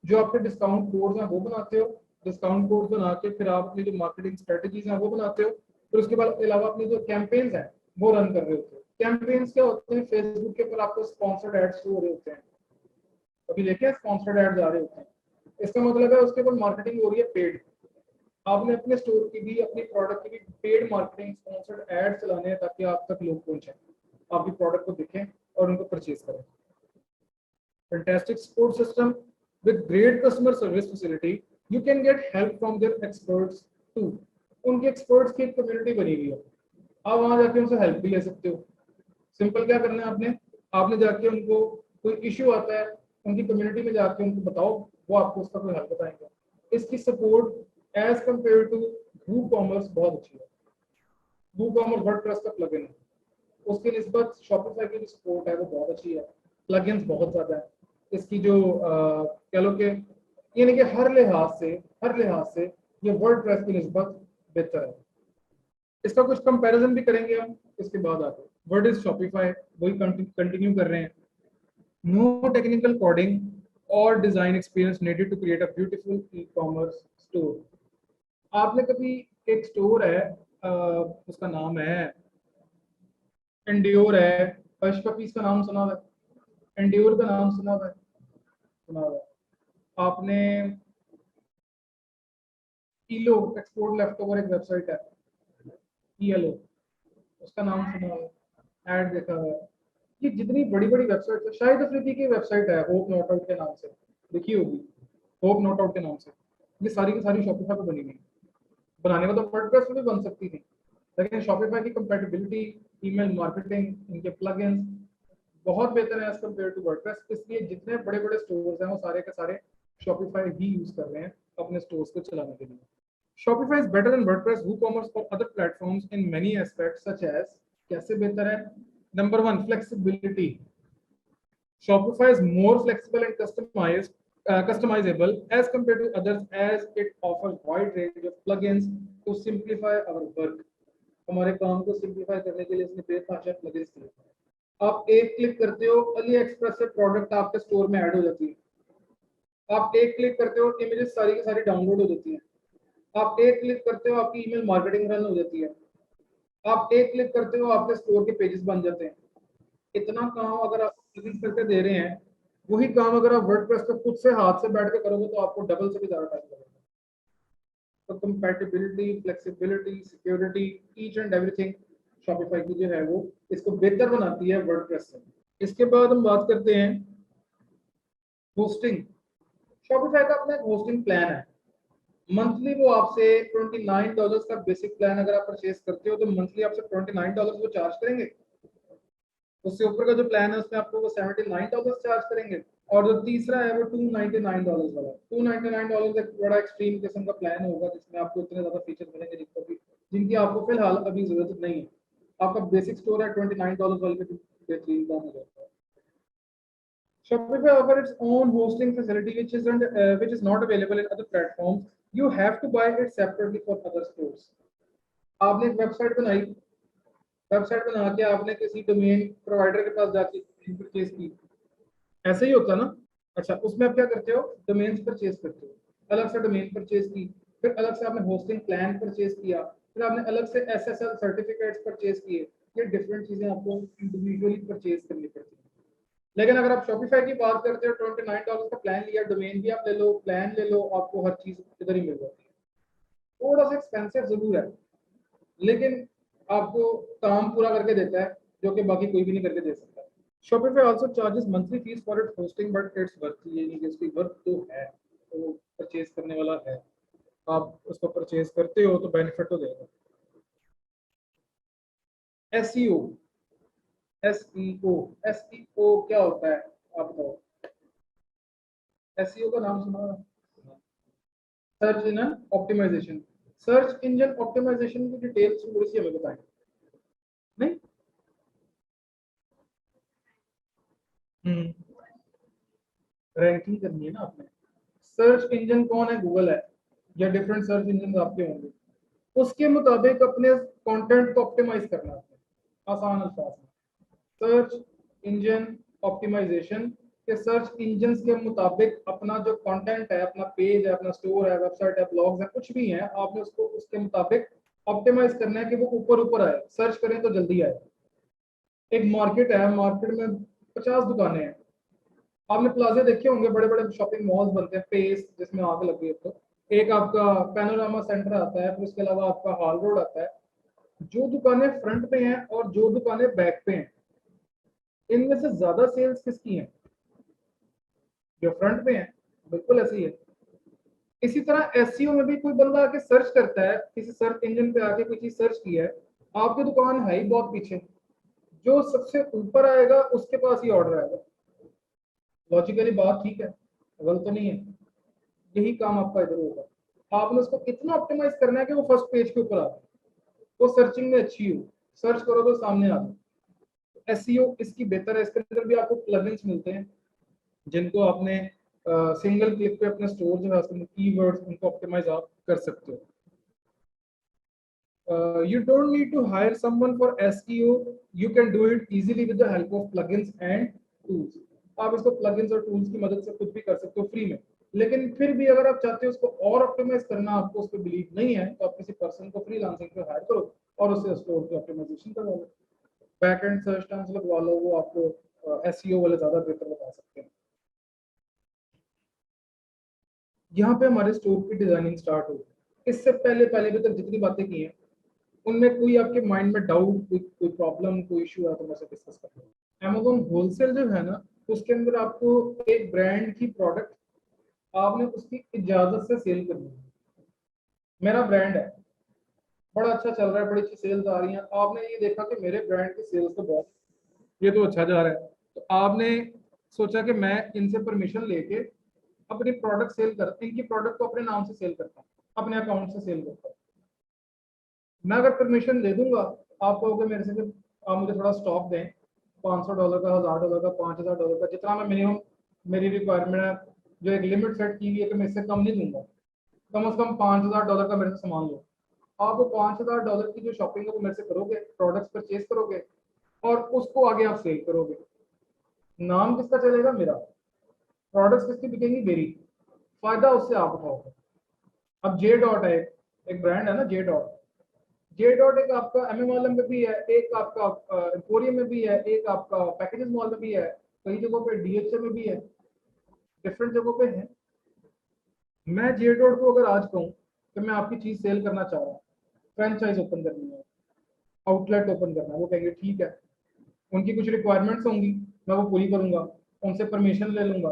जो आपके discount codes हैं वो बनाते हो, डिस्काउंट कोड बना के फिर आप अपनी जो मार्केटिंग स्ट्रेटजीज हैं वो बनाते हो, फिर उसके बाद अलावा अपनी जो कैंपेन्स हैं वो रन कर रहे होते हो। कैंपेन्स क्या होते हैं, फेसबुक के ऊपर आपको स्पॉन्सर्ड एड्स हो रहे होते हैं, अभी देखिए स्पॉन्सर्ड एड्स आ रहे होते हैं, इसका मतलब है उसके ऊपर मार्केटिंग हो रही है पेड। आपने अपने स्टोर की भी, अपनी प्रोडक्ट की भी पेड मार्केटिंग स्पॉन्सर्ड एड चलाने हैं ताकि आप तक लोग पहुंचे, आपकी प्रोडक्ट को देखें और उनको परचेज करें। Fantastic support system with great customer service facility. You can get help from their experts too. उनके एक्सपर्ट्स की एक कम्युनिटी बनी हुई है, आप वहां जाके उनसे हेल्प भी ले सकते हो। सिंपल क्या करना है आपने, आपने जाके उनको कोई इश्यू आता है उनकी कम्युनिटी में जाके उनको बताओ, वो आपको उसका कोई हल बताएंगे। इसकी support as compare to WooCommerce बहुत अच्छी है। WooCommerce वर्डप्रेस का प्लगइन है, उसकी निस्बत शॉपिफाई की सपोर्ट है वो बहुत अच्छी है, प्लगइन्स बहुत ज्यादा है। इसकी जो कह लो कि यानी कि हर लिहाज से ये वर्डप्रेस की निस्बत बेहतर है। इसका कुछ कंपैरिजन भी करेंगे हम इसके बाद आगे। व्हाट इज शॉपिफाई, वही कंटिन्यू कर रहे हैं। नो टेक्निकल कोडिंग और design experience needed to create a beautiful ecommerce store. आपने कभी एक स्टोर है उसका नाम है एंड्योर है, फर्स्ट पीस का नाम सुना हुआ है, एंड्योर का नाम सुना हुआ है, सुना हुआ है आपने। ईलो एक्सपोर्ट लेफ्ट ओवर एक वेबसाइट है, ईएलओ, उसका नाम सुना हुआ है, ऐड देखा हुआ है। ये जितनी बड़ी बड़ी वेबसाइट है, शायद अफरीदी की वेबसाइट है होप नॉट आउट के नाम से, देखी होगी होप नॉट आउट के नाम से, ये सारी की सारी शॉपिफाई पे बनी हुई। बनाने में तो वर्डप्रेस में भी बन सकती थी, लेकिन शॉपिफाई की कंपैटिबिलिटी, ईमेल मार्केटिंग, इनके प्लगइन्स बहुत बेहतर है एज कम्पेयर टू वर्डप्रेस। इसलिए जितने बड़े बड़े स्टोर्स हैं वो सारे के सारे शॉपिफाई ही यूज कर रहे हैं अपने स्टोर्स को चलाने के लिए। Shopify is better than WordPress, WooCommerce or other platforms in many aspects such as, कैसे बेहतर है? Number one, flexibility. Shopify is more flexible and customizable as compared to others as it offers wide range of plugins to simplify our work. हमारे काम को simplify करने के लिए इसने बेतहाशा प्लगइन्स दिए। आप एक क्लिक करते हो, अली एक्सप्रेस से प्रोडक्ट आपके स्टोर में ऐड हो जाती है। आप एक क्लिक करते हो, इमेजेस सारी की सारी डाउनलोड हो जाती है। आप एक क्लिक करते हो, आपकी ईमेल मार्केटिंग रन हो जाती है। आप एक क्लिक करते हो, आपके स्टोर के पेजेस बन जाते हैं। इतना काम अगर आप प्लगइन्स करके दे रहे हैं, वही काम अगर आप वर्डप्रेस पे खुद से हाथ से बैठ के करोगे तो आपको डबल से भी ज्यादा टाइम लगेगा। तो compatibility, flexibility, security, each and everything Shopify की जो है वो इसको बेहतर बनाती है वर्डप्रेस से। इसके बाद हम बात करते हैं होस्टिंग। शॉपिफाई का अपना एक होस्टिंग प्लान है। मंथली वो आपसे $29 का बेसिक प्लान अगर आप परचेज करते हो तो मंथली आपसे $29 वो चार्ज करेंगे। उससे ऊपर का जो प्लान है उसमें आपको वो $79 चार्ज करेंगे। और जो तीसरा है वो $299 वाला। $299 एक बड़ा एक्सट्रीम किस्म का प्लान होगा जिसमें आपको इतने ज्यादा फीचर्स मिलेंगे जिनकी आपको फिलहाल अभी जरूरत नहीं है। आपका बेसिक स्टोर है $29 वाले पे बेहतरीन काम हो जाता है। Shopify offers its own hosting facility, which is not available in other platforms. You have to buy it separately for other stores. आपने एक वेबसाइट बनाई, वेबसाइट बना के आपने किसी डोमेन प्रोवाइडर के पास जाके परचेज की, ऐसे ही होता ना। अच्छा, उसमें आप क्या करते हो, डोमेन्स परचेज करते हो, अलग से डोमेन परचेज की, फिर अलग से आपने होस्टिंग प्लान परचेज किया, फिर आपने अलग से SSL सर्टिफिकेट्स परचेज किए। ये डिफरेंट चीजें आपको इंडिविजुअली परचेज करनी पड़ती है। लेकिन अगर आप शॉपिफाई की बात करते हो, $29 का प्लान लिया, डोमेन भी आप ले लो, प्लान ले लो, आपको हर चीज इधर ही मिल जाती है। थोड़ा सा एक्सपेंसिव जरूर है, लेकिन आपको काम पूरा करके देता है जो कि बाकी कोई भी नहीं करके दे सकता। Shopify also charges monthly fees for its hosting, but it's worth, ये नहीं कि उसकी वर्थ तो है, तो परचेज करने वाला है, आप उसको परचेज करते हो तो बेनिफिट तो देगा। SEO, SEO क्या होता है आप बताओ? SEO का नाम सुना? Search engine optimisation. Search engine optimisation की डिटेल्स थोड़ी सी हमें बताएं। नहीं, रैंकिंग करनी है ना आपने। सर्च इंजन कौन है? गूगल है या डिफरेंट सर्च इंजन आपके होंगे, उसके मुताबिक अपने कंटेंट को ऑप्टिमाइज करना है। आसान अल्फाज में सर्च इंजन ऑप्टिमाइजेशन कि सर्च इंजन्स के मुताबिक अपना जो कंटेंट है, अपना पेज है, अपना स्टोर है, वेबसाइट है, ब्लॉग्स है, कुछ भी है, आपने उसको उसके मुताबिक ऑप्टिमाइज करना है कि वो ऊपर ऊपर आए, सर्च करें तो जल्दी आए। एक मार्केट है, मार्केट में 50 दुकानें हैं। आपने प्लाजे देखे होंगे, बड़े बड़े शॉपिंग मॉल्स बनते हैं, पेस जिसमें आग लगी है। तो एक आपका पैनोरामा सेंटर आता है, फिर उसके अलावा आपका हॉल रोड आता है। जो दुकानें फ्रंट पे हैं और जो दुकानें बैक पे हैं, इनमें से ज्यादा सेल्स किसकी हैं? जो फ्रंट पे हैं। बिल्कुल ऐसे ही है। इसी तरह एसईओ में भी कोई बंदा आके सर्च करता है, किसी सर्च इंजन पे आके कोई चीज सर्च की है, आपकी दुकान है ही बहुत पीछे, जो सबसे ऊपर आएगा उसके पास ही ऑर्डर आएगा। लॉजिकली बात ठीक है, गलत तो नहीं है। यही काम आपका इधर होगा। आपने उसको इतना ऑप्टिमाइज करना है कि वो फर्स्ट पेज के ऊपर आ जाए, वो सर्चिंग में अच्छी हो, सर्च करो तो सामने आ जाए। एसईओ इसकी बेहतर है। इसके अंदर भी आपको प्लगइन्स मिलते हैं जिनको आपने सिंगल क्लिक पे अपने स्टोर जो है उसके कीवर्ड्स उनको ऑप्टिमाइज आप कर सकते हो। You don't need to hire someone for SEO. You can do it easily with the help of plugins and tools. आप इसको plugins और tools की मदद से खुद भी कर सकते हो फ्री में। लेकिन फिर भी अगर आप चाहते हो उसको और ऑप्टिमाइज करना, आपको उस पर बिलीव नहीं है, तो आप किसी पर्सन को फ्रीलांसिंग पे हायर करो और उससे स्टोर की ऑप्टिमाइजेशन करवा लो, बैक एंड सर्च टर्म्स लगवा लो, वो आपको एसईओ वाले ज्यादा बेहतर बता सकते हैं। यहाँ पे हमारे स्टोर की डिजाइनिंग स्टार्ट होगी। इससे पहले पहले भी तक जितनी बातें की हैं उनमें कोई आपके माइंड में डाउट, कोई प्रॉब्लम, कोई इशू है तो मैं से डिस्कस कर रहा हूँ। अमेजोन होलसेल जो है ना, उसके अंदर आपको एक ब्रांड की प्रोडक्ट आपने उसकी इजाजत से सेल करनी है। मेरा ब्रांड है, बड़ा अच्छा चल रहा है, बड़ी अच्छी सेल्स आ रही हैं, आपने ये देखा कि मेरे ब्रांड की सेल्स तो बहुत, ये तो अच्छा जा रहा है, तो आपने सोचा कि मैं इनसे परमिशन लेके अपनी प्रोडक्ट सेल कर, इनकी प्रोडक्ट को अपने नाम से सेल करता हूँ, अपने अकाउंट से सेल करता हूँ। मैं अगर परमिशन दे दूंगा, आप कहोगे मेरे से कि आप मुझे थोड़ा स्टॉक दें, $500 का, $1000 का, $5000 का, जितना मैं मिनिमम मेरी रिक्वायरमेंट है, जो एक लिमिट सेट की हुई है कि मैं इससे कम नहीं दूंगा, कम से कम $5000 का मेरे से सामान लो। आप वो $5000 की जो शॉपिंग है वो मेरे से करोगे, प्रोडक्ट्स परचेज करोगे और उसको आगे आप सेल करोगे। नाम किसका चलेगा? मेरा। प्रोडक्ट्स किसकी बिकेंगी? मेरी। फायदा उससे आप उठाओगे। अब जे डॉट है, एक ब्रांड है ना जे डॉट। जे डॉट एक आपका एमएमआरएम में भी है, एक आपका एम्पोरियम में भी है, एक आपका पैकेजेस मॉल में भी है, कई जगहों पे डीएचए में भी है, डिफरेंट जगहों पे है। मैं जे डॉट को अगर आज कहूँ कि मैं आपकी चीज सेल करना चाह रहा हूँ, फ्रेंचाइज ओपन करनी है, आउटलेट ओपन करना है, वो कहेंगे ठीक है। उनकी कुछ रिक्वायरमेंट्स होंगी, मैं वो पूरी करूंगा, उनसे परमिशन ले लूंगा।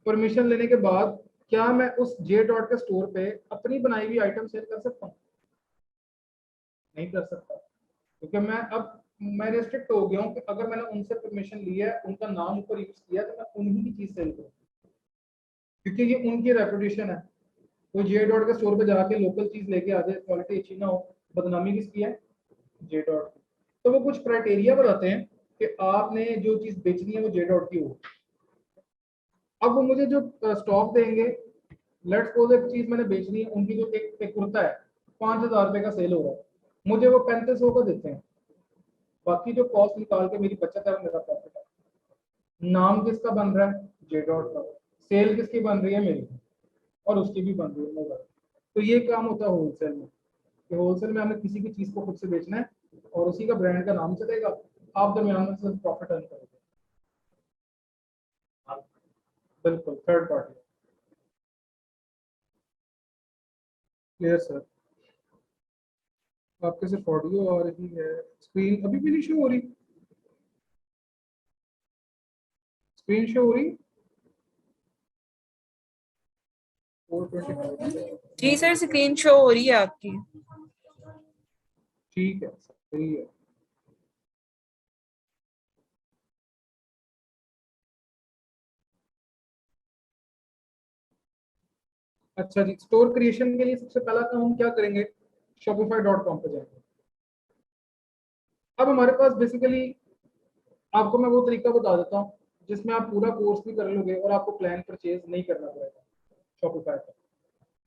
परमिशन लेने के बाद क्या मैं उस जे डॉट के स्टोर पे अपनी बनाई हुई आइटम सेल कर सकता हूँ? नहीं कर सकता, क्योंकि मैं रिस्ट्रिक्ट हो गया हूँ कि अगर मैंने उनसे परमिशन लिया है, उनका नाम ऊपर यूज किया, तो मैं उन्हीं की चीज सेल करूँ, क्योंकि ये उनकी रेपुटेशन है। कोई जे डॉट के स्टोर पे जाके लोकल चीज लेके आ जाए, क्वालिटी अच्छी ना हो, बदनामी किसकी है? जे डॉट की। तो वो कुछ क्राइटेरिया बताते हैं कि आपने जो चीज बेचनी है वो जे डॉट की हो। अब वो मुझे जो स्टॉक देंगे, लेट्स सपोज एक चीज मैंने बेचनी है, उनकी जो एक कुर्ता है ₹5000 का सेल हो रहा है, मुझे वो 3500 का देते हैं। बाकी जो कॉस्ट निकाल के मेरी बचत है वो मेरा प्रॉफिट है। नाम किसका बन रहा है? जे डॉट का। सेल किसकी बन रही है? मेरी। और उसकी भी बन रही है मेरा। तो ये काम होता है होलसेल में, कि होलसेल में हमें किसी की चीज को खुद से बेचना है और उसी का ब्रांड का नाम चलेगा, आप दरमियान में सिर्फ प्रॉफिट अर्न करोगे। बिल्कुल थर्ड पार्टी। Clear sir? आपके सिर्फ ऑडियो आ रही है, स्क्रीन अभी भी नहीं शो हो रही? स्क्रीन शो हो रही? 425। जी सर, स्क्रीन शो हो रही है आपकी। ठीक है, सही है। अच्छा जी, स्टोर क्रिएशन के लिए सबसे पहला काम हम क्या करेंगे? shopify.com पे जाएंगे। अब हमारे पास बेसिकली, आपको मैं वो तरीका बता देता हूँ जिसमें आप पूरा कोर्स भी कर लोगे और आपको प्लान परचेज नहीं करना पड़ेगा शॉपिफाई पर।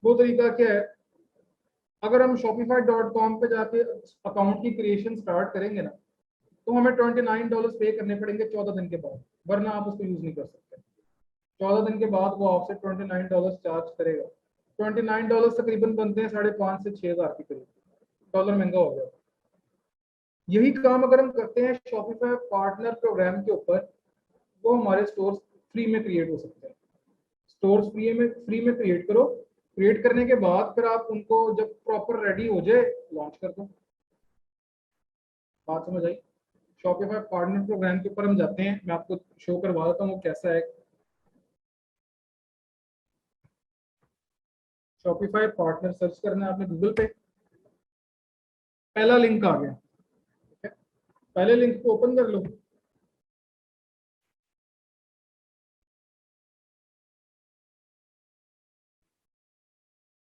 वो तरीका क्या है? अगर हम shopify.com पे जाके अकाउंट की क्रिएशन स्टार्ट करेंगे ना, तो हमें $29 पे करने पड़ेंगे 14 दिन के बाद, वरना आप उसको यूज नहीं कर सकते। 14 दिन के बाद वो आपसे $29 चार्ज करेगा। $29 तकरीबन बनते हैं 5.5 से 6 हज़ार के करीब। डॉलर महंगा हो गया। यही काम अगर हम करते हैं शॉपिफाई पार्टनर प्रोग्राम के ऊपर, वो हमारे स्टोर्स फ्री में क्रिएट हो सकते हैं। स्टोर्स फ्री में क्रिएट करो। क्रिएट करने के बाद फिर आप उनको जब प्रॉपर रेडी हो जाए लॉन्च कर दो। बात समझ आई? शॉपिफाई पार्टनर प्रोग्राम के ऊपर हम जाते हैं, मैं आपको शो करवा देता हूँ वो कैसा है। शॉपिफाई पार्टनर सर्च करना है आपने गूगल पे, पहला लिंक आ गया। ठीक है, पहले लिंक को ओपन कर लो।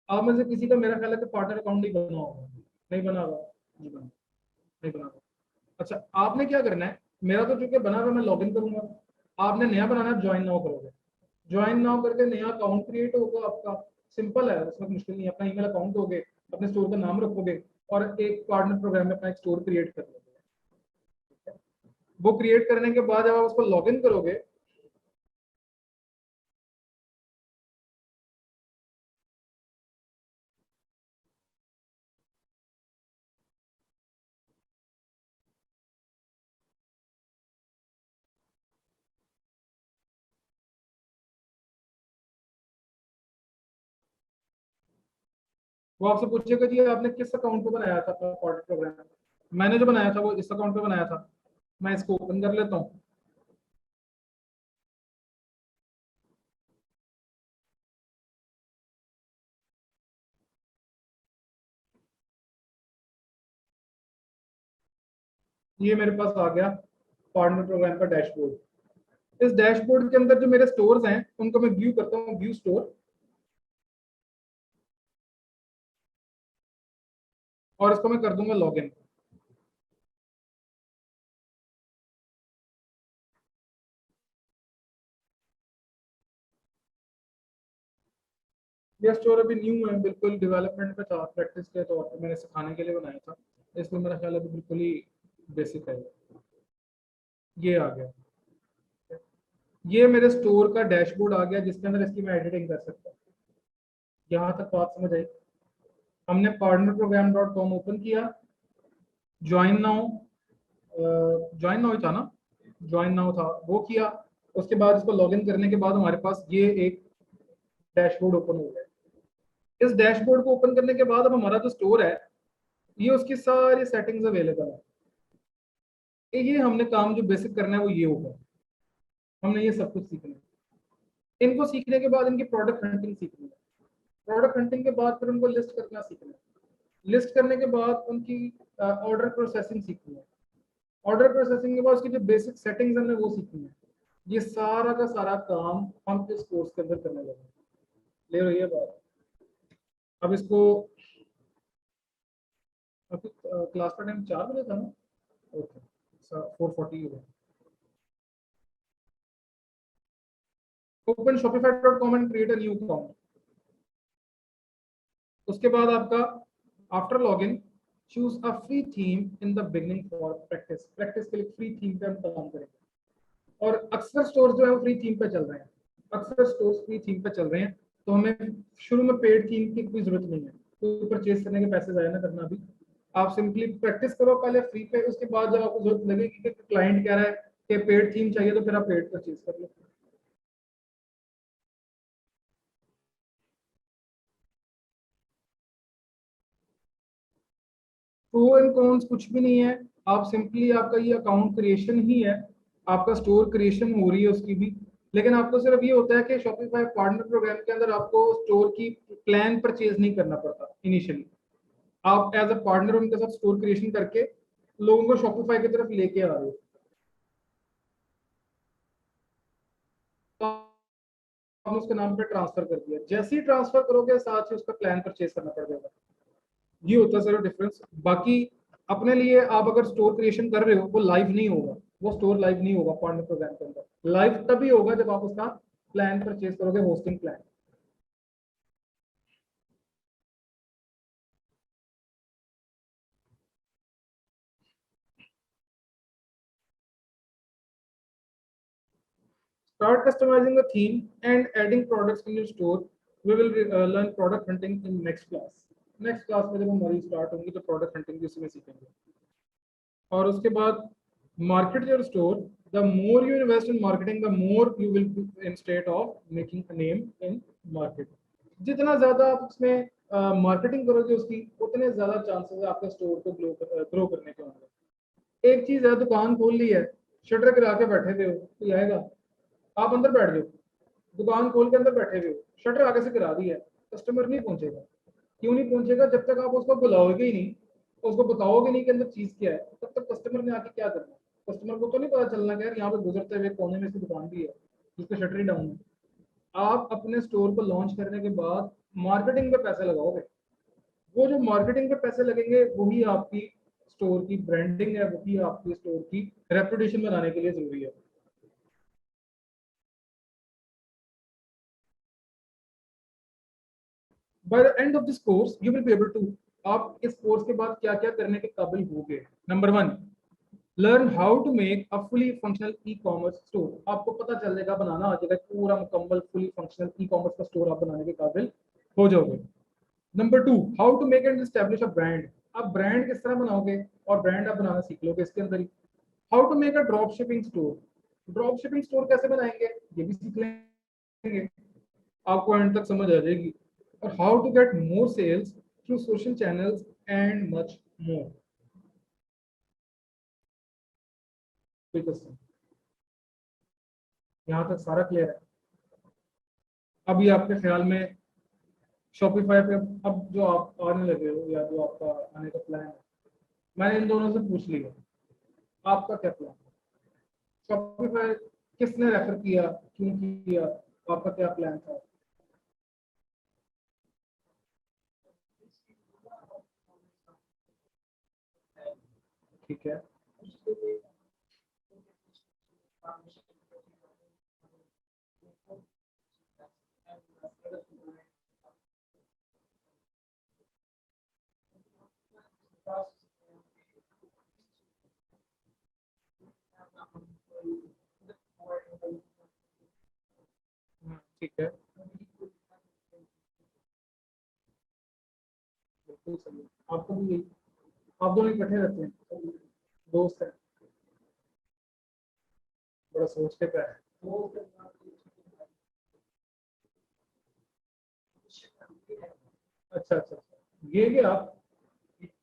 आप में से किसी का मेरा ख्याल है कि पार्टनर अकाउंट नहीं बना होगा। नहीं बना होगा? नहीं बना, नहीं बना होगा। अच्छा, आपने क्या करना है, मेरा तो चूंकि बना हुआ मैं लॉग इन करूंगा, आपने नया बनाना है, ज्वाइन नाउ करोगे। ज्वाइन नाउ करके नया अकाउंट क्रिएट होगा आपका। सिंपल है, उसमें मुश्किल नहीं है। अपना ईमेल अकाउंट दोगे, अपने स्टोर का नाम रखोगे और एक पार्टनर प्रोग्राम में अपना एक स्टोर क्रिएट कर लोगे। वो क्रिएट करने के बाद जब आप उसको लॉग इन करोगे, वो आपसे पूछेगा जी आपने किस अकाउंट पे बनाया था अपना पार्टनर प्रोग्राम। मैंने जो बनाया था वो इस अकाउंट पे बनाया था। मैं इसको ओपन कर लेता हूँ। ये मेरे पास आ गया पार्टनर प्रोग्राम का डैशबोर्ड। इस डैशबोर्ड के अंदर जो मेरे स्टोर्स हैं उनको मैं व्यू करता हूँ, व्यू स्टोर, और इसको मैं कर दूंगा लॉगिन। ये स्टोर अभी न्यू है, बिल्कुल डेवलपमेंट पे था, प्रैक्टिस के तौर पर मैंने सिखाने के लिए बनाया था, इसलिए मेरा ख्याल अभी बिल्कुल ही बेसिक है। ये आ गया, ये मेरे स्टोर का डैशबोर्ड आ गया जिसके अंदर इसकी मैं एडिटिंग कर सकता हूँ। यहाँ तक बात समझ आई? हमने partner program dot com open किया, ज्वाइन नाउ, ज्वाइन नाउ ही था ना, ज्वाइन नाउ था, वो किया। उसके बाद इसको लॉगिन करने के बाद हमारे पास ये एक डैशबोर्ड ओपन हो गया। इस डैशबोर्ड को ओपन करने के बाद अब हमारा जो स्टोर है, ये उसकी सारी सेटिंग्स अवेलेबल है। ये हमने काम जो बेसिक करना है वो ये होगा। हमने ये सब कुछ सीखना है। इनको सीखने के बाद इनकी प्रोडक्ट हंटिंग सीखनी है। प्रोडक्ट हंटिंग के बाद फिर उनको लिस्ट करना सीखना है। लिस्ट करने के बाद उनकी ऑर्डर प्रोसेसिंग सीखनी है। ऑर्डर प्रोसेसिंग के बाद उसकी जो बेसिक सेटिंग्स है वो सीखनी है। ये सारा का सारा काम हम इस कोर्स के अंदर करने लगे। ले रही है बात? अब इसको, अभी क्लास का टाइम 4 बजे था ना, ओके, 4:40 हो गया। Open shopify.com and create a new account. उसके बाद आपका after login choose a free theme in the beginning for practice. Practice के लिए फ्री थीम पे हम काम करेंगे। और अक्सर स्टोर्स जो है वो फ्री थीम पे चल रहे हैं। अक्सर स्टोर्स फ्री थीम पे चल रहे हैं, तो हमें शुरू में पेड थीम की कोई जरूरत नहीं है। तो परचेज करने के पैसे जाया ना करना। अभी आप सिंपली प्रैक्टिस करो पहले फ्री पे, उसके बाद जब आपको जरूरत लगेगी कि क्लाइंट कह रहा है कि पेड थीम चाहिए, तो फिर आप पेड परचेज कर लो। प्रो एंड कॉन्स कुछ भी नहीं है। आप सिंपली, आपका ये अकाउंट क्रिएशन ही है, आपका स्टोर क्रिएशन हो रही है उसकी भी। लेकिन आपको सिर्फ ये होता है कि शॉपिफाई पार्टनर प्रोग्राम के अंदर आपको स्टोर की प्लान परचेज नहीं करना पड़ता इनिशियली। आप एज अ पार्टनर उनके साथ स्टोर क्रिएशन करके लोगों को शॉपिफाई की तरफ लेके आ रहे हो। तो आपने उसके नाम पे ट्रांसफर कर दिया, जैसे ही ट्रांसफर करोगे साथ ही उसका प्लान परचेज करना पड़ जाएगा। ये होता है सर डिफरेंस। बाकी अपने लिए आप अगर स्टोर क्रिएशन कर रहे हो वो लाइव नहीं होगा, वो स्टोर लाइव नहीं होगा पार्टनर प्रोग्राम के अंदर। लाइव तभी होगा जब आप उसका प्लान परचेज करोगे, hosting plan. Start customizing a theme and adding products in your store. We will learn product hunting in next class. Next class में जब हमारी start होंगी तो product hunting भी उसमें सीखेंगे. और उसके बाद market your store. The more you invest in marketing, the more you will be in state of making a name in market. जितना ज़्यादा आप उसमें मार्केटिंग करोगे उसकी, उतने ज़्यादा चांसेस है आपके स्टोर को ग्रो करने के होंगे. एक चीज़ है, दुकान खोल ली है, शटर गिरा के बैठे हुए हो, कोई आएगा? आप अंदर बैठ जाओ, दुकान खोल के अंदर बैठे हुए हो, शटर आगे से गिरा दी है, कस्टमर नहीं पहुंचेगा. क्यों नहीं पहुंचेगा? जब तक आप उसको बुलाओगे ही नहीं, उसको बताओगे नहीं कि अंदर चीज क्या है, तब तक कस्टमर ने आके क्या करना. कस्टमर को तो नहीं पता चलना कि यार यहाँ पे गुजरते हुए कोने में इसकी दुकान भी है जिसका शटर ही डाउन है. आप अपने स्टोर को लॉन्च करने के बाद मार्केटिंग पे पैसे लगाओगे. वो जो मार्केटिंग पे पैसे लगेंगे वही आपकी स्टोर की ब्रांडिंग है, वही आपकी स्टोर की रेपुटेशन बनाने के लिए जरूरी है. By the end of this course, you will be able to, आप इस कोर्स के बाद क्या क्या करने के काबिल होगे. Number 1, learn how to make a fully functional ecommerce store. आपको पता चल जाएगा, बनाना आ जाएगा पूरा मुकम्मल फुली फंक्शनल ई कॉमर्स का स्टोर आप बनाने के काबिल हो जाओगे. Number 2, how to make and establish a brand. आप ब्रांड किस तरह बनाओगे और ब्रांड आप बनाना सीख लोगे इसके अंदर ही. How to make a drop shipping store. Drop shipping store कैसे बनाएंगे ये भी सीख लेंगे, आपको एंड तक समझ आ जाएगी. और how to get more sales through social channels and much more. यहाँ तक सारा क्लियर है. अभी आपके ख्याल में शॉपिफाई पे अब जो आप आने लगे हो या जो आपका आने का प्लान है, मैंने इन दोनों से पूछ लिया, आपका क्या प्लान है? शॉपिफाई किसने रेफर किया, क्यों किया, आपका क्या प्लान था? ठीक है, ठीक है, बिल्कुल सही. आपको भी यही, आप दोनों इकट्ठे रहते हैं, दोस्त है, बड़ा सोच के पे है. अच्छा अच्छा अच्छा, ये आप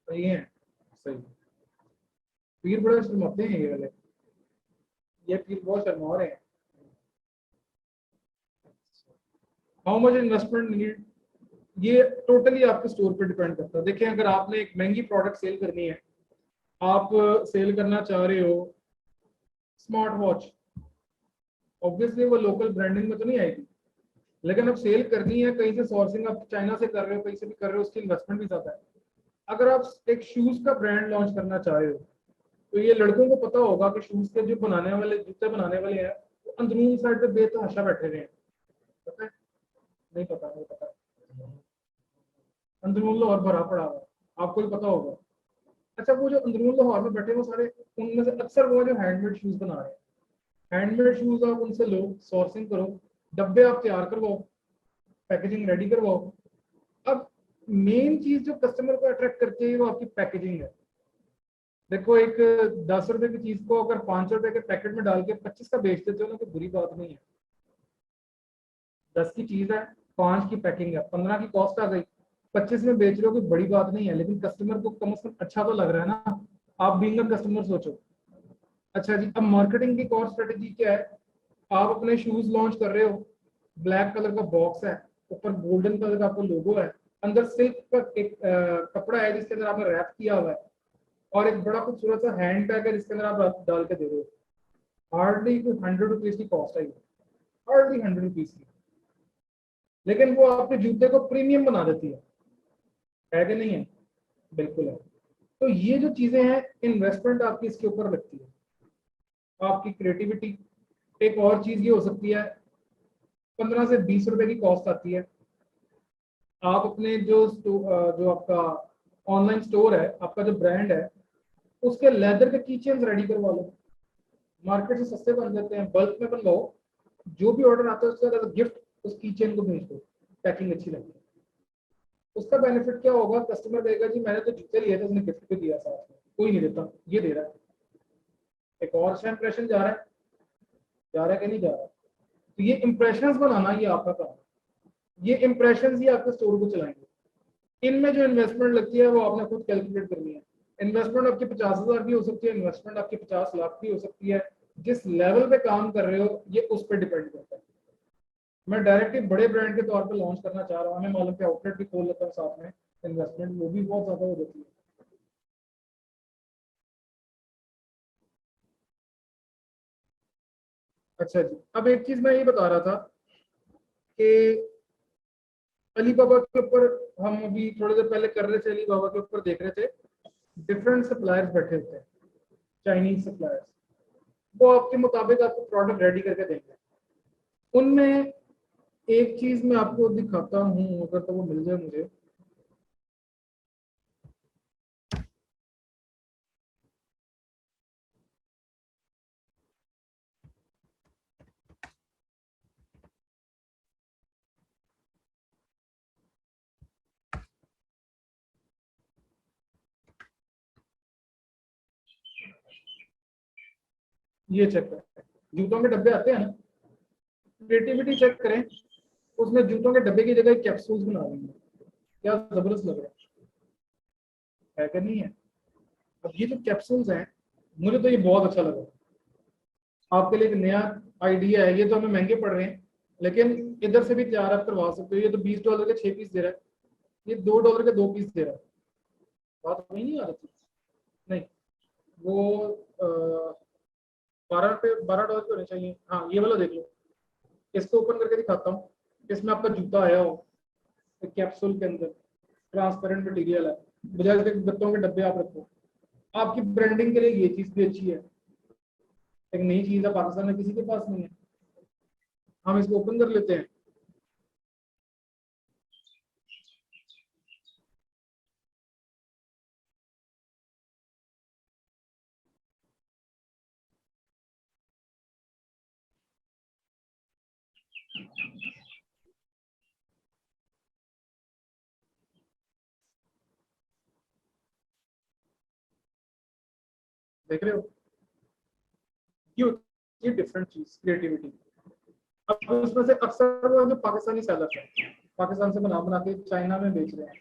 सही हैं, सही. पीर बड़ा शर्माते हैं ये वाले, ये पीर बहुत शर्मा रहे हैं. हाउ मच इन्वेस्टमेंट नीड, ये टोटली आपके स्टोर पे डिपेंड करता है. देखिए, अगर आपने एक महंगी प्रोडक्ट सेल करनी है, आप सेल करना चाह रहे हो स्मार्ट वॉच, ऑब्वियसली वो लोकल ब्रांडिंग में तो नहीं आएगी, लेकिन अब सेल करनी है कहीं से, सोर्सिंग आप चाइना से कर रहे हो, कहीं से भी कर रहे हो, उसकी इन्वेस्टमेंट भी ज्यादा है. अगर आप एक शूज का ब्रांड लॉन्च करना चाह रहे हो, तो ये लड़कों को पता होगा कि शूज के जो बनाने वाले, जूते बनाने वाले हैं, वो अंदरूनी साइड पे बेतहाशा बैठे हुए हैं. पता है? नहीं पता, नहीं पता. अंदरून लाहौर भरा पड़ा हुआ, आपको भी पता होगा. अच्छा, वो जो अंदरून लाहौर में बैठे, वो सारे, उनमें से अक्सर वो जो हैंडमेड शूज बना रहे हैं. हैंडमेड शूज आप उनसे लो, सोर्सिंग करो, डब्बे आप तैयार करवाओ, पैकेजिंग रेडी करवाओ. अब मेन चीज जो कस्टमर को अट्रैक्ट करती है वो आपकी पैकेजिंग है. देखो, एक 10 रुपए की चीज को अगर 5 रुपए के पैकेट में डाल के 25 का बेच देते हो ना, कोई बुरी बात नहीं है. 10 की चीज है, 5 की पैकिंग है, 15 की कॉस्ट आ गई, 25 में बेच रहे हो, कोई बड़ी बात नहीं है, लेकिन कस्टमर को कम से कम अच्छा तो लग रहा है ना. आप बीइंग अ कस्टमर सोचो. अच्छा जी, अब मार्केटिंग की और स्ट्रेटेजी क्या है? आप अपने शूज लॉन्च कर रहे हो, ब्लैक कलर का बॉक्स है, ऊपर गोल्डन कलर का आपका लोगो है, अंदर सिल्क का एक कपड़ा है जिसके अंदर आपने रैप किया हुआ है, और एक बड़ा खूबसूरत सा हैंड बैग है जिसके अंदर आप डाल के दे रहे हो. हार्डली कोई 100 रुपीज की कॉस्ट है, हार्डली 100 रुपीज की, लेकिन वो आपके जूते को प्रीमियम बना देती है कि नहीं है? बिल्कुल है. तो ये जो चीजें हैं, इन्वेस्टमेंट आपकी इसके ऊपर लगती है, आपकी क्रिएटिविटी. एक और चीज ये हो सकती है, 15 से 20 रुपए की कॉस्ट आती है. आप अपने जो आपका ऑनलाइन स्टोर है, आपका जो ब्रांड है, उसके लेदर के कीचेन्स रेडी करवा लो, मार्केट से सस्ते बन जाते हैं, बल्क में बनवाओ, जो भी ऑर्डर आता है उसके साथ गिफ्ट उस की चेन को भेज दो, पैकिंग अच्छी लगती है। उसका बेनिफिट क्या होगा, कस्टमर कहेगा जी मैंने तो जूते लिए थे, उसने गिफ्ट भी दिया साथ में, कोई नहीं देता, ये दे रहा है, एक और अच्छा इंप्रेशन जा रहा है, जा रहा है कि नहीं जा रहा। तो ये इंप्रेशंस बनाना ये आपका काम है, ये इंप्रेशंस ही आपके स्टोर को चलाएंगे। इनमें जो इन्वेस्टमेंट लगती है वो आपने खुद कैलकुलेट करनी है। इन्वेस्टमेंट आपकी 50,000 भी हो सकती है, इन्वेस्टमेंट आपकी 50 लाख भी हो सकती है। जिस लेवल पे काम कर रहे हो ये उस पर डिपेंड करता है। मैं डायरेक्टली बड़े ब्रांड के तौर पे लॉन्च करना चाह रहा हूँ, मैं मालूम कि आउटलेट भी खोल लेता हूँ साथ में, इन्वेस्टमेंट वो भी बहुत ज्यादा हो जाती है। अच्छा जी, अब एक चीज मैं ये बता रहा था कि अलीबाबा के ऊपर हम अभी थोड़ी देर पहले कर रहे थे, अलीबाबा के ऊपर देख रहे थे, डिफरेंट सप्लायर्स बैठे होते हैं, चाइनीज सप्लायर्स, वो आपके मुताबिक आपको प्रोडक्ट रेडी करके देंगे। उनमें एक चीज मैं आपको दिखाता हूँ, अगर तो वो मिल जाए मुझे। ये चेक करें, जूतों के डब्बे आते हैं ना, क्रिएटिविटी चेक करें, उसमें जूतों के डब्बे की जगह कैप्सूल्स बना देंगे, क्या जबरदस्त लग रहा है कि नहीं है। अब ये जो कैप्सूल्स हैं, मुझे तो ये बहुत अच्छा लगा। आपके लिए एक नया आइडिया है, ये तो हमें महंगे पड़ रहे हैं, लेकिन इधर से भी तैयार आप करवा सकते हो। ये तो $20 के 6 पीस दे रहा है, ये $2 के 2 पीस दे रहा है। बात वही नहीं आ रही थी, नहीं वो 12 डॉलर के होने चाहिए। हाँ ये वाला देख लो, इसको ओपन करके दिखाता हूँ, इसमें आपका जूता आया हो कैप्सूल के अंदर, ट्रांसपेरेंट मटेरियल है, बजाय के गत्तों के डब्बे आप रखो। आपकी ब्रांडिंग के लिए ये चीज भी अच्छी है, एक नई चीज है, पाकिस्तान में किसी के पास नहीं है। हम इसको ओपन कर लेते हैं, देख रहे हो, ये डिफरेंट चीज क्रिएटिविटी। अब उसमें से अक्सर वो जो पाकिस्तानी सेलर है, पाकिस्तान से बना बना के चाइना में बेच रहे हैं,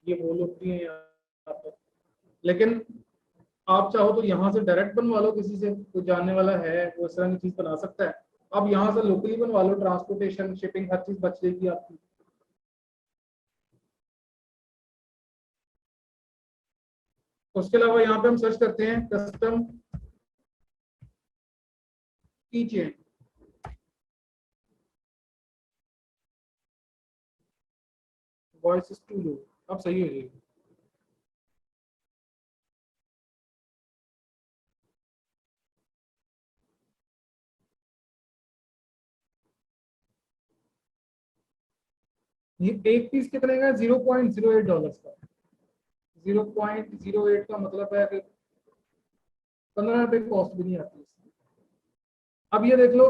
ये वो लोग भी हैं यहाँ पर। लेकिन आप चाहो तो यहाँ से डायरेक्ट बनवा लो, किसी से कोई जानने वाला है वो इस तरह की चीज बना सकता है। आप यहाँ से लोकली बनवा लो, ट्रांसपोर्टेशन शिपिंग हर चीज बच जाएगी आपकी। उसके अलावा यहाँ पे हम सर्च करते हैं कस्टम की chain, voice is to low, अब सही हो जाएगी। ये एक पीस कितने का है, $0.08 का। 0.08 का मतलब है कि 15 रुपए कॉस्ट भी नहीं आती इसकी। अब ये देख लो,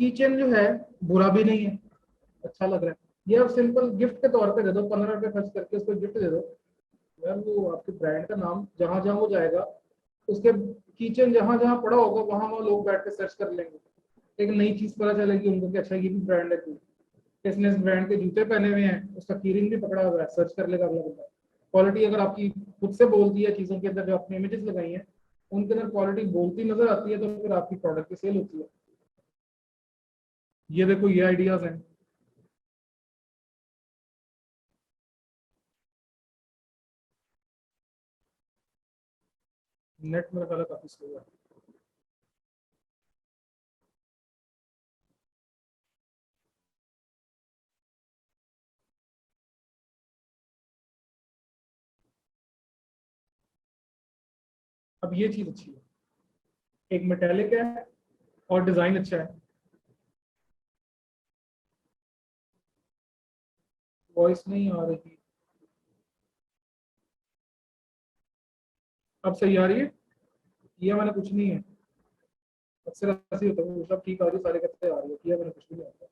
किचन जो है बुरा भी नहीं है, अच्छा लग रहा है। ये आप सिंपल गिफ्ट के तौर पे दे दो, 15 रुपए खर्च करके उसको गिफ्ट दे दो यार, वो आपके ब्रांड का नाम जहां जहां हो जाएगा, उसके किचन जहां जहां पड़ा होगा वहां वहां लोग बैठ के सर्च कर लेंगे, एक नई चीज पता चलेगी उनको कि अच्छा ये भी ब्रांड है, कोई इसने इस ब्रांड के जूते पहने हुए हैं, उसका कीरिंग भी पकड़ा हुआ है, सर्च कर लेगा अगला बंदा। क्वालिटी अगर आपकी खुद से बोलती है, चीजों के अंदर जो आपने इमेजेस लगाई हैं उनके अंदर क्वालिटी बोलती नजर आती है, तो फिर आपकी प्रोडक्ट की सेल होती है। ये देखो ये आइडियाज हैं। नेट मेरा ख्याल है काफी स्लो है। अब ये चीज अच्छी है, एक मेटेलिक है और डिजाइन अच्छा है। वॉइस नहीं आ रही, अब सही आ रही है, ये मैंने कुछ नहीं है। अक्सर ऐसे ही होता है, सब ठीक आ रही, सारे कहते आ रही है, किया मैंने कुछ भी नहीं आता।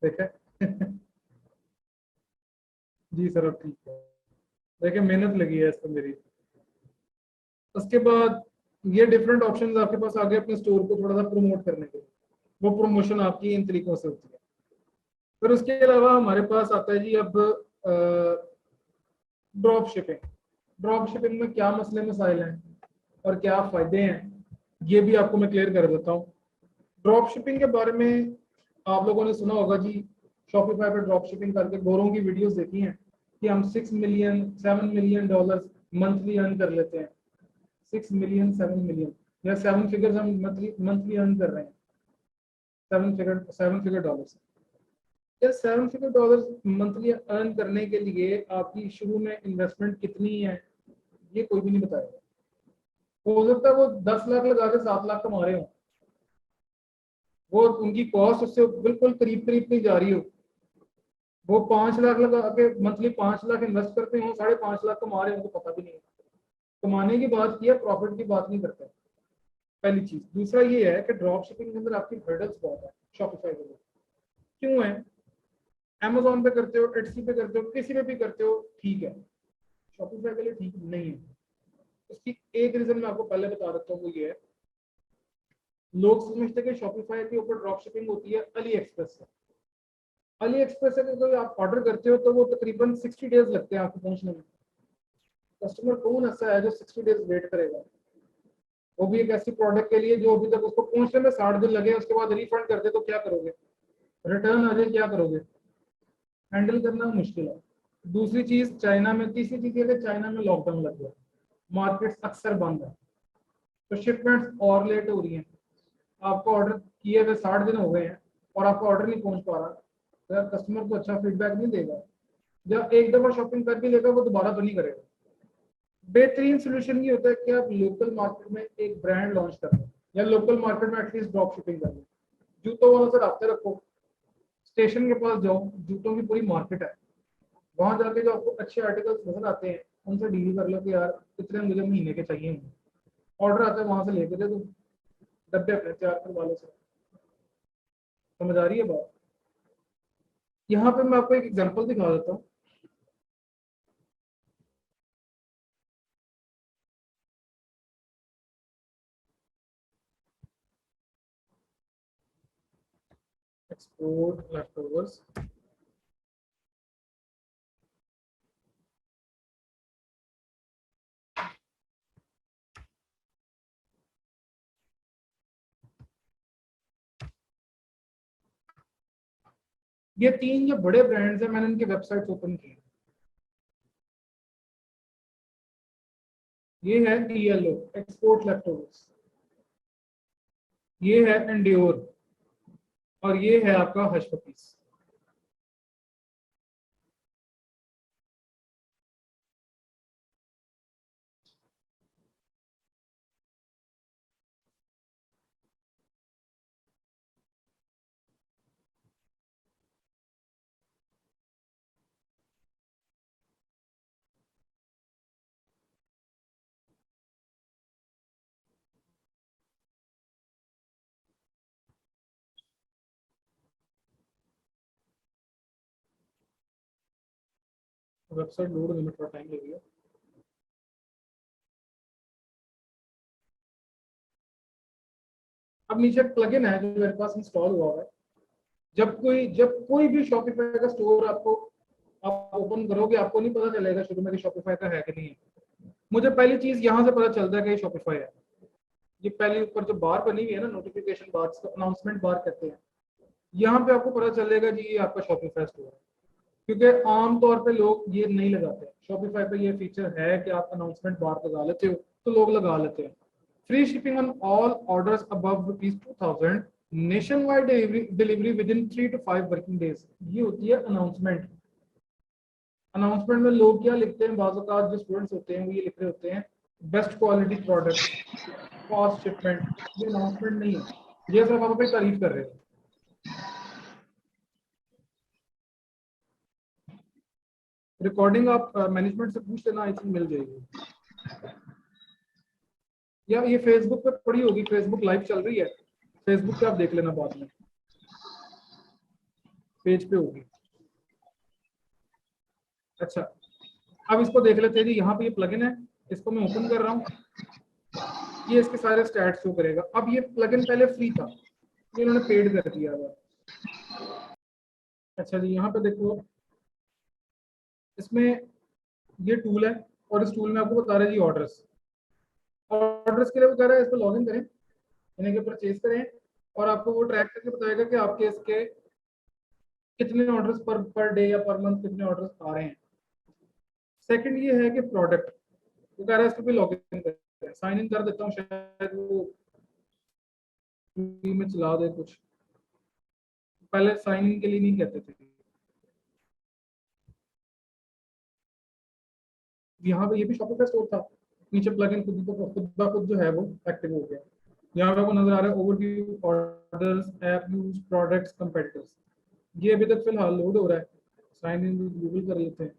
देखे जी सर अब ठीक है। देखिए मेहनत लगी है इस पर मेरी। उसके बाद ये डिफरेंट ऑप्शंस आपके पास आ गए अपने स्टोर को थोड़ा सा प्रमोट करने के लिए। वो प्रमोशन आपकी इन तरीकों से होती है। फिर उसके अलावा हमारे पास आता है जी अब ड्रॉप शिपिंग। ड्रॉप शिपिंग में क्या मसले मसाइल हैं और क्या फायदे हैं, ये भी आपको मैं क्लियर कर देता हूँ। ड्रॉप शिपिंग के बारे में आप लोगों ने सुना होगा जी, शॉपिफाई पे ड्रॉप शिपिंग करके गोरों की वीडियोस देखी हैं कि हम 6 मिलियन $7 मिलियन मंथली अर्न कर लेते हैं। 6 मिलियन 7 मिलियन या 7 फिगर्स हम मंथली मंथली अर्न कर रहे हैं। 7 फिगर डॉलर्स या 7 फिगर डॉलर्स मंथली अर्न करने के लिए आपकी शुरू में इन्वेस्टमेंट कितनी है, ये कोई भी नहीं बताएगा। हो सकता है वो 10 लाख लगा के 7 लाख कमा रहे हो, वो उनकी कॉस्ट उससे बिल्कुल करीब करीब नहीं जा रही हो। वो 5 लाख लगा के मंथली 5 लाख इन्वेस्ट करते हो, 5.5 लाख कमा रहे हो, उनको पता भी नहीं है। कमाने की बात की है, प्रॉफिट की बात नहीं करते। पहली चीज। दूसरा ये है कि ड्रॉप शिपिंग के अंदर आपकी हर्डल्स बहुत है शॉपिफाई के लिए। क्यों है? Amazon पे करते हो, एटसी पे करते हो, किसी पे भी करते हो, ठीक है। शॉपिफाई के लिए ठीक नहीं है। उसकी एक रीजन मैं आपको पहले बता देता हूँ, वो ये है, लोग समझते हैं कि शॉपिफाई के ऊपर ड्रॉप शिपिंग होती है अली एक्सप्रेस से। अली एक्सप्रेस से कोई आप ऑर्डर करते हो तो वो तकरीबन 60 डेज लगते हैं आपको पहुंचने में। कस्टमर कौन ऐसा है जो 60 डेज वेट करेगा? वो भी एक ऐसी प्रोडक्ट के लिए जो अभी तक उसको पहुंचने में 60 दिन लगे, उसके बाद रिफंड कर दे तो क्या करोगे? रिटर्न आ जाए क्या करोगे? हैंडल करना मुश्किल है। दूसरी चीज चाइना में, तीसरी चीज ये कि चाइना में लॉकडाउन लग गया, मार्केट अक्सर बंद है, तो शिपमेंट्स और लेट हो रही हैं। आपको ऑर्डर किए हुए 60 दिन हो गए हैं और आपका ऑर्डर नहीं पहुंच पा रहा, तो यार कस्टमर को अच्छा फीडबैक नहीं देगा। जब एक दफा शॉपिंग कर भी लेगा वो दोबारा तो नहीं करेगा। बेहतरीन सोल्यूशन ये होता है कि आप लोकल मार्केट में एक ब्रांड लॉन्च कर दें या लोकल मार्केट में एटलीस्ट ड्रॉप शिपिंग कर दें। जूतों वालों से रास्ते रखो, स्टेशन के पास जाओ, जूतों की पूरी मार्केट है, वहां जाके जो आपको अच्छे आर्टिकल्स नजर आते हैं उनसे डील कर लो कि यार कितने मुझे महीने के चाहिए होंगे। ऑर्डर आता है वहां से लेके दे दो, डब्बे अपने तैयार करवा लो से। समझ आ रही है बात? यहाँ पे मैं आपको एक एग्जांपल दिखा देता हूँ। Export leftovers. ये 3 जो बड़े ब्रांड्स हैं मैंने इनके वेबसाइट्स ओपन किए। ये है DLO एक्सपोर्ट लेफ्टओवर्स, ये है एंड्योर, और ये है आपका हश पपीस। वेबसाइट लोड होने में थोड़ा टाइम लगेगा। अब नीचे प्लगइन है जो मेरे पास इंस्टॉल हुआ है। जब कोई भी शॉपिफाई का स्टोर आपको आप ओपन करोगे, आपको नहीं पता चलेगा शुरू में कि शॉपिफाई का है कि नहीं है। मुझे पहली चीज यहाँ से पता चलता है कि ये शॉपिफाई है। ये पहले ऊपर जो बार बनी हुई है ना, नोटिफिकेशन बार, इसको अनाउंसमेंट बार कहते हैं। यहाँ पे आपको पता चलेगा जी ये आपका शॉपिफाई स्टोर है। क्योंकि आमतौर पे लोग ये नहीं लगाते। शॉपिफाई पे ये फीचर है कि आप अनाउंसमेंट बार लगा लेते हो, तो लोग लगा लेते हैं। Free shipping on all orders above ₹2000, nation wide delivery with in 3 to 5 working days. ये होती है अनाउंसमेंट। अनाउंसमेंट में लोग क्या लिखते हैं, बाज़ औक़ात जो स्टूडेंट्स होते हैं वो ये लिख रहे होते हैं, best quality product, fast shipment. ये अनाउंसमेंट नहीं है, ये सिर्फ आप अपनी तारीफ कर रहे हो। रिकॉर्डिंग आप मैनेजमेंट से पूछ लेना, आई थिंक मिल जाएगी। या ये फेसबुक पे पड़ी होगी, फेसबुक लाइव चल रही है, फेसबुक पे आप देख लेना बाद में, पेज पे होगी। अच्छा, अब इसको देख लेते हैं जी। यहाँ पे ये प्लगइन है, इसको मैं ओपन कर रहा हूँ, ये इसके सारे स्टैट्स शो करेगा। अब ये प्लगइन पहले फ्री था, ये इन्होंने पेड कर दिया हुआ। अच्छा जी, यहाँ पे देखो, इसमें ये टूल है और इस टूल में आपको बता रहा है जी ऑर्डर्स। ऑर्डर्स के लिए वो कह रहा है इस पर लॉग इन करें, इन्हें के परचेज करें, और आपको वो ट्रैक करके बताएगा कि आपके इसके कितने ऑर्डर्स पर डे या पर मंथ कितने ऑर्डर्स आ रहे हैं। सेकंड ये है कि प्रोडक्ट, वो कह रहा है इस पर भी लॉग इन करें। साइन इन कर देता हूँ, शायद वो में चला दे कुछ, पहले साइन इन के लिए नहीं कहते थे। यहाँ पे ये भी शॉपिफाई स्टोर था, नीचे प्लगइन खुद ब खुद जो है वो एक्टिव हो गया। यहाँ पे आपको नजर आ रहा है overview, orders, app use, products, competitors. ये अभी तक फिलहाल लोड हो रहा है। साइन इन गूगल कर लेते हैं।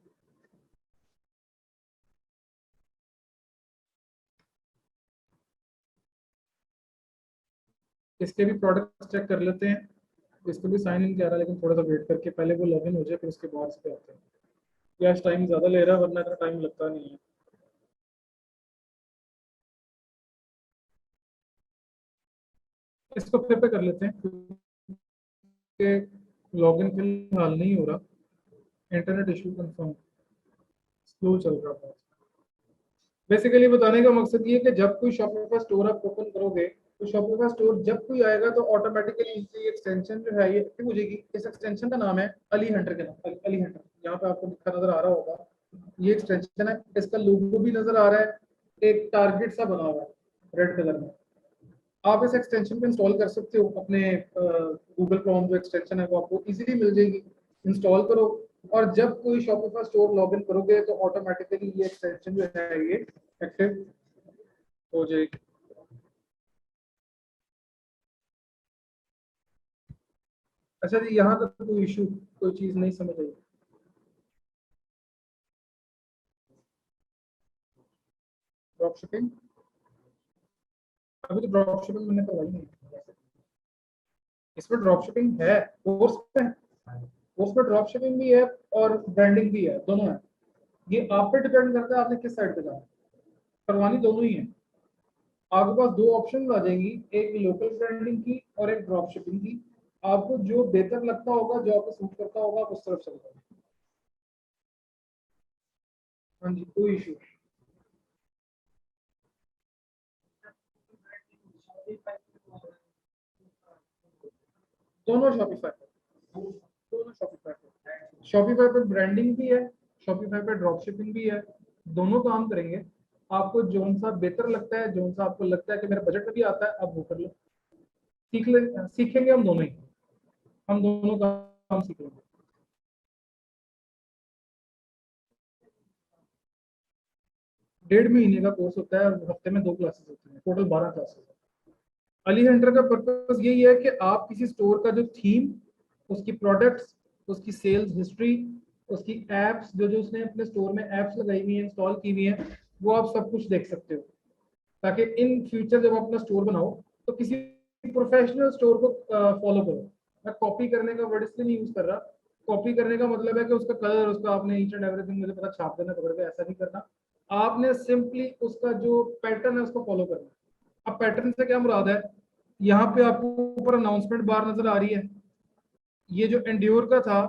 इसके भी प्रोडक्ट चेक कर लेते हैं। इसको भी साइन इन कह रहा है, लेकिन थोड़ा सा वेट करके पहले वो लॉग इन हो जाए, फिर उसके बाद इस पे आते हैं। या टाइम ज्यादा ले रहा है, वरना इतना टाइम लगता नहीं है। इसको फिर पे कर लेते हैं, क्योंकि लॉग इन फिलहाल नहीं हो रहा। इंटरनेट इशू कंफर्म, स्लो चल रहा था। बेसिकली बताने का मकसद ये है कि जब कोई शॉपिफाई स्टोर आप ओपन करोगे, तो शॉपिफाई स्टोर जब कोई आएगा तो ऑटोमेटिकली इसकी एक्सटेंशन जो है ये एक्टिव हो जाएगी। इस एक्सटेंशन का नाम है अली हंटर के नाम, अली हंटर। यहाँ पे आपको लिखा नजर आ रहा होगा, ये एक्सटेंशन है। इसका लोगो भी नजर आ रहा है, एक टारगेट सा बना हुआ है रेड कलर में। आप इस एक्सटेंशन को इंस्टॉल कर सकते हो अपने गूगल क्रोम जो एक्सटेंशन है वो आपको इजीली मिल जाएगी। इंस्टॉल करो, और जब कोई शॉपिफाई स्टोर लॉगिन करोगे तो ऑटोमेटिकली ये एक्सटेंशन जो है ये एक्टिव हो जाएगी। अच्छा जी, यहाँ तक कोई इशू, कोई चीज नहीं समझ आई? ड्रॉप शिपिंग, अभी तो ड्रॉप शिपिंग मैंने करवाई नहीं। इसमें ड्रॉप शिपिंग है, कोर्स पे है, कोर्स पे ड्रॉप शिपिंग भी है और ब्रांडिंग भी है, दोनों है। ये आप पे डिपेंड करता है आपने किस साइड पे जाना है। करवानी दोनों ही है। आपके पास दो ऑप्शन आ जाएंगी, एक लोकल ब्रांडिंग की और एक ड्रॉप शिपिंग की। आपको जो बेहतर लगता होगा, जो आपको सूट करता होगा, आप उस तरफ चल जाओ। हाँ जी, कोई इशू। दोनों शॉपिफाई पे, दोनों शॉपिफाई पे, शॉपिफाई पे ब्रांडिंग भी है, शॉपिफाई पे ड्रॉप शिपिंग भी है। दोनों काम करेंगे। आपको जोन सा बेहतर लगता है, जोन सा आपको लगता है कि मेरे बजट में भी आता है, आप वो कर लो। सीख ले, सीखेंगे हम दोनों ही, हम दोनों काम सीख लेंगे। 1.5 महीने का कोर्स होता है, हफ्ते में 2 क्लासेस होती हैं, टोटल 12 क्लासेस। अली हंटर का पर्पस यही है कि आप किसी स्टोर का जो थीम, उसकी प्रोडक्ट्स, उसकी सेल्स हिस्ट्री, उसकी एप्स, जो जो उसने अपने स्टोर में एप्स लगाई हुई हैं, इंस्टॉल की हुई हैं, वो आप सब कुछ देख सकते हो। ताकि इन फ्यूचर जब अपना स्टोर बनाओ तो किसी प्रोफेशनल स्टोर को फॉलो करो। मैं कॉपी करने का वर्ड इसलिए नहीं यूज कर रहा। कॉपी करने का मतलब है कि उसका कलर, उसका आपने ईच एंड एवरीथिंग मुझे पता छाप देना कपड़े पे, ऐसा नहीं करना। आपने सिंपली उसका जो पैटर्न है उसको फॉलो करना। अब पैटर्न से क्या मुराद है, यहाँ पे आपको ऊपर अनाउंसमेंट बार नजर आ रही है। ये जो एंड्योर का था,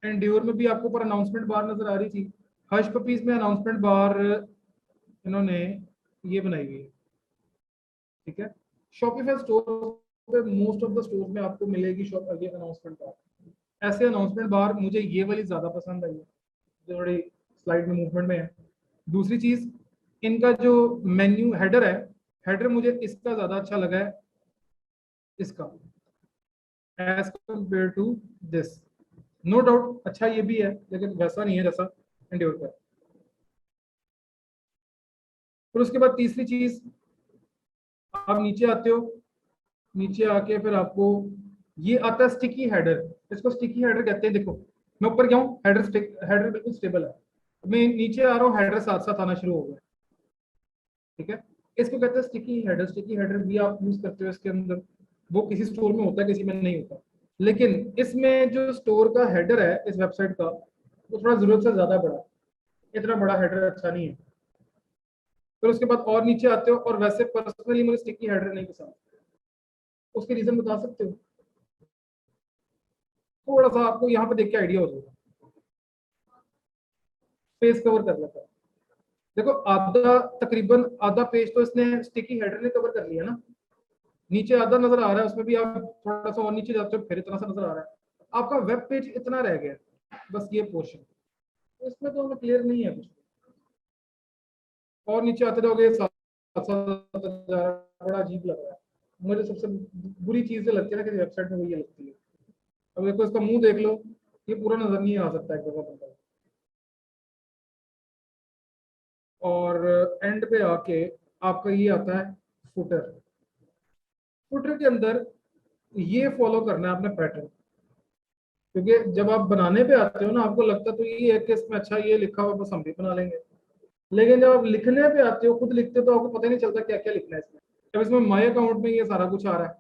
एंड्योर में भी आपको ऊपर अनाउंसमेंट बार नजर आ रही थी। हश पपीज में अनाउंसमेंट बार इन्होंने ये बनाई हुई है, ठीक है। शॉपिफाई स्टोर पे मोस्ट ऑफ द स्टोर में आपको मिलेगी शॉप ये अनाउंसमेंट बार। ऐसे अनाउंसमेंट बार मुझे ये वाली ज्यादा पसंद आई है, जो थोड़ी स्लाइड में मूवमेंट में है। दूसरी चीज, इनका जो मेन्यू हेडर है, हेडर मुझे इसका ज्यादा अच्छा लगा है, इसका, as compare to this. No doubt अच्छा ये भी है, लेकिन वैसा नहीं है जैसा एंड्योर का। फिर उसके बाद तीसरी चीज, आप नीचे आते हो, नीचे आके फिर आपको ये आता है स्टिकी हेडर। इसको स्टिकी हेडर कहते हैं। देखो मैं ऊपर गया हूँ, हेडर हेडर बिल्कुल स्टेबल है। मैं नीचे आ रहा हूँ, हेडर साथ साथ आना शुरू हो गया। ठीक है, इसको कहते हैं स्टिकी हेडर। स्टिकी हेडर भी आप यूज करते हो इसके अंदर, वो किसी स्टोर में होता है, किसी में नहीं होता। लेकिन इसमें जो स्टोर का हेडर है इस वेबसाइट का, वो थोड़ा जरूरत से ज्यादा बड़ा, इतना बड़ा हेडर अच्छा नहीं है। फिर उसके बाद और नीचे आते हो, और वैसे पर्सनली मुझे स्टिकी हेडर नहीं पसंद। उसके रीजन बता सकते हो? थोड़ा सा आपको यहाँ पे देख के आइडिया हो जाएगा। पेज कवर कर लेता है। देखो आधा, तकरीबन आधा पेज तो इसने स्टिकी हेडर ने कवर कर लिया ना। नीचे आधा नजर आ रहा है, उसमें भी आप थोड़ा सा और नीचे जाते हो फिर इतना सा नजर आ रहा है। आपका वेब पेज इतना रह गया, बस ये पोर्शन। इसमें तो हमें क्लियर नहीं है कुछ। और नीचे आते रहोगे, साथ साथ जा रहा है, बड़ा अजीब लग रहा है। मुझे सबसे बुरी चीज जो लगती है ना कि वेबसाइट में, वो ये लगती है। अब देखो इसका मुंह देख लो, ये पूरा नजर नहीं आ सकता एक दफा बंदा। और एंड पे आके आपका ये आता है फुटर। फुटर के अंदर ये फॉलो करना है आपने पैटर्न। क्योंकि जब आप बनाने पे आते हो ना, आपको लगता तो ये है कि इसमें अच्छा ये लिखा हुआ, बस हम भी बना लेंगे। लेकिन जब आप लिखने पे आते हो, खुद लिखते हो, तो आपको पता ही नहीं चलता क्या क्या लिखना है इसमें। जब इसमें माई अकाउंट में ये सारा कुछ आ रहा है,